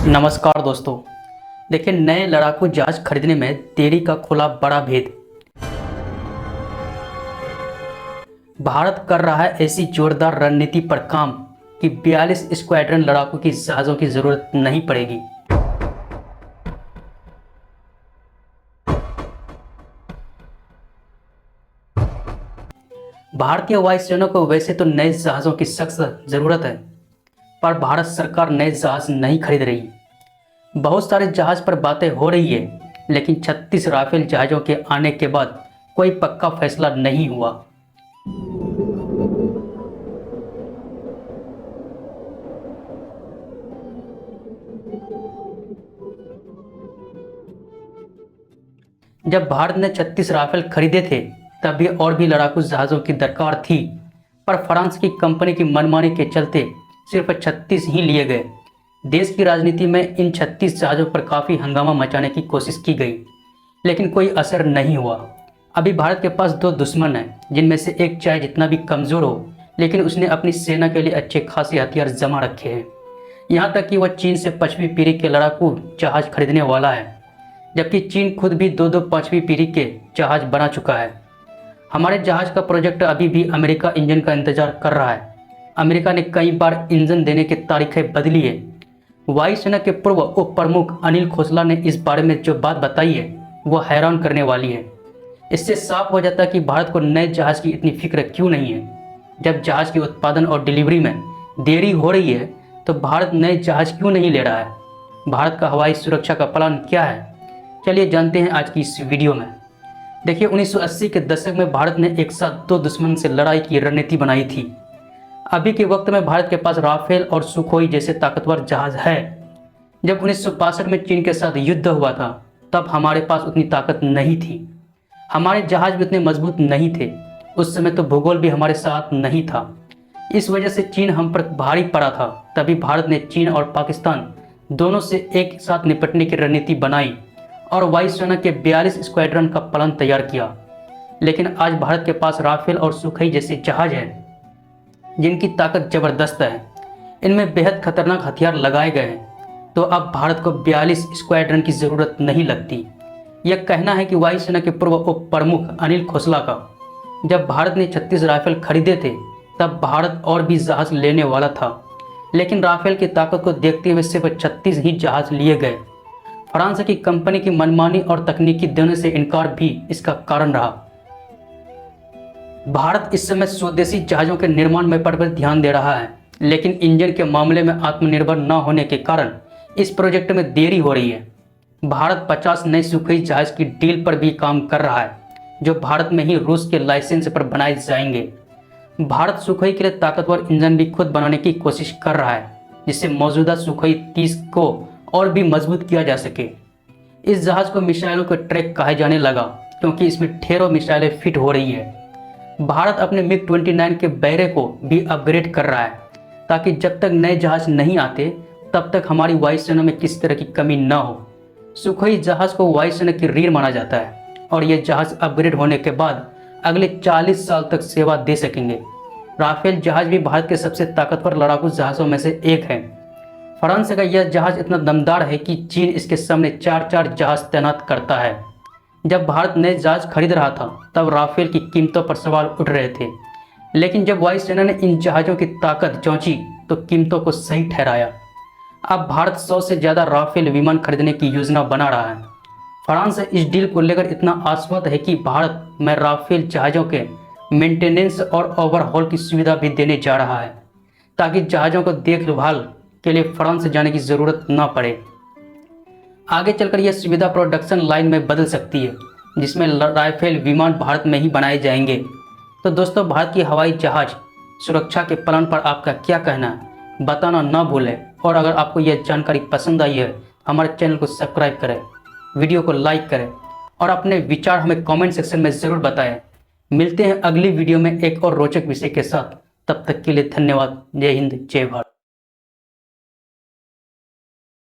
नमस्कार दोस्तों। देखिए, नए लड़ाकू जहाज खरीदने में देरी का खुला बड़ा भेद। भारत कर रहा है ऐसी जोरदार रणनीति पर काम कि 42 स्क्वाड्रन लड़ाकू की जहाज़ों की जरूरत नहीं पड़ेगी। भारतीय वायुसेना को वैसे तो नए जहाज़ों की सख्त जरूरत है, पर भारत सरकार नए जहाज नहीं खरीद रही। बहुत सारे जहाज पर बातें हो रही है, लेकिन 36 राफेल जहाज़ों के आने के बाद कोई पक्का फैसला नहीं हुआ। जब भारत ने 36 राफेल खरीदे थे, तब भी और भी लड़ाकू जहाज़ों की दरकार थी, पर फ्रांस की कंपनी की मनमानी के चलते सिर्फ 36 ही लिए गए। देश की राजनीति में इन 36 जहाज़ों पर काफ़ी हंगामा मचाने की कोशिश की गई, लेकिन कोई असर नहीं हुआ। अभी भारत के पास दो दुश्मन हैं, जिनमें से एक चाहे जितना भी कमज़ोर हो, लेकिन उसने अपनी सेना के लिए अच्छे खासे हथियार जमा रखे हैं। यहाँ तक कि वह चीन से 5वीं पीढ़ी के लड़ाकू जहाज़ खरीदने वाला है, जबकि चीन खुद भी दो 5वीं पीढ़ी के जहाज़ बना चुका है। हमारे जहाज़ का प्रोजेक्ट अभी भी अमेरिका इंजन का इंतजार कर रहा है। अमेरिका ने कई बार इंजन देने की तारीखें बदली है। वायुसेना के पूर्व उप प्रमुख अनिल खोसला ने इस बारे में जो बात बताई है, वो हैरान करने वाली है। इससे साफ हो जाता है कि भारत को नए जहाज़ की इतनी फिक्र क्यों नहीं है। जब जहाज़ के उत्पादन और डिलीवरी में देरी हो रही है, तो भारत नए जहाज़ क्यों नहीं ले रहा है? भारत का हवाई सुरक्षा का प्लान क्या है? चलिए जानते हैं आज की इस वीडियो में। देखिए, 1980 के दशक में भारत ने एक साथ दो दुश्मन से लड़ाई की रणनीति बनाई थी। अभी के वक्त में भारत के पास राफेल और सुखोई जैसे ताकतवर जहाज है। जब 1962 में चीन के साथ युद्ध हुआ था, तब हमारे पास उतनी ताकत नहीं थी। हमारे जहाज भी उतने मजबूत नहीं थे। उस समय तो भूगोल भी हमारे साथ नहीं था। इस वजह से चीन हम पर भारी पड़ा था। तभी भारत ने चीन और पाकिस्तान दोनों से एक साथ निपटने की रणनीति बनाई और वायुसेना के 42 स्क्वाड्रन का प्लान तैयार किया। लेकिन आज भारत के पास राफेल और सुखोई जैसे जहाज हैं, जिनकी ताकत जबरदस्त है। इनमें बेहद खतरनाक हथियार लगाए गए हैं, तो अब भारत को 42 स्क्वाड्रन की ज़रूरत नहीं लगती। यह कहना है कि वायुसेना के पूर्व उप प्रमुख अनिल खोसला का। जब भारत ने 36 राफेल खरीदे थे, तब भारत और भी जहाज़ लेने वाला था, लेकिन राफेल की ताकत को देखते हुए सिर्फ 36 ही जहाज़ लिए गए। फ्रांस की कंपनी की मनमानी और तकनीकी देने से इनकार भी इसका कारण रहा। भारत इस समय स्वदेशी जहाज़ों के निर्माण में पर ध्यान दे रहा है, लेकिन इंजन के मामले में आत्मनिर्भर न होने के कारण इस प्रोजेक्ट में देरी हो रही है। भारत 50 नए सुखोई जहाज की डील पर भी काम कर रहा है, जो भारत में ही रूस के लाइसेंस पर बनाए जाएंगे। भारत सुखोई के लिए ताकतवर इंजन भी खुद बनाने की कोशिश कर रहा है, जिससे मौजूदा सुखोई 30 को और भी मजबूत किया जा सके। इस जहाज को मिसाइलों का ट्रैक कहा जाने लगा, क्योंकि इसमें ढेरों मिसाइलें फिट हो रही है। भारत अपने मिग 29 के बैरे को भी अपग्रेड कर रहा है, ताकि जब तक नए जहाज नहीं आते, तब तक हमारी वायुसेना में किसी तरह की कमी न हो। सुखोई जहाज को वायुसेना की रीढ़ माना जाता है, और यह जहाज अपग्रेड होने के बाद अगले 40 साल तक सेवा दे सकेंगे। राफेल जहाज भी भारत के सबसे ताकतवर लड़ाकू जहाज़ों में से एक है। फ्रांस का यह जहाज इतना दमदार है कि चीन इसके सामने 4-4 जहाज तैनात करता है। जब भारत नए जहाज खरीद रहा था, तब राफेल की कीमतों पर सवाल उठ रहे थे, लेकिन जब वायुसेना ने इन जहाज़ों की ताकत जांची, तो कीमतों को सही ठहराया। अब भारत 100 से ज़्यादा राफेल विमान खरीदने की योजना बना रहा है। फ्रांस इस डील को लेकर इतना आश्वस्त है कि भारत में राफेल जहाज़ों के मेंटेनेंस और ओवरहॉल की सुविधा भी देने जा रहा है, ताकि जहाज़ों को देखभाल के लिए फ्रांस जाने की ज़रूरत न पड़े। आगे चलकर यह सुविधा प्रोडक्शन लाइन में बदल सकती है, जिसमें राफेल विमान भारत में ही बनाए जाएंगे। तो दोस्तों, भारत की हवाई जहाज सुरक्षा के प्लान पर आपका क्या कहना है, बताना ना भूलें। और अगर आपको यह जानकारी पसंद आई है, हमारे चैनल को सब्सक्राइब करें, वीडियो को लाइक करें और अपने विचार हमें कमेंट सेक्शन में ज़रूर बताएं। मिलते हैं अगली वीडियो में एक और रोचक विषय के साथ। तब तक के लिए धन्यवाद। जय हिंद, जय भारत।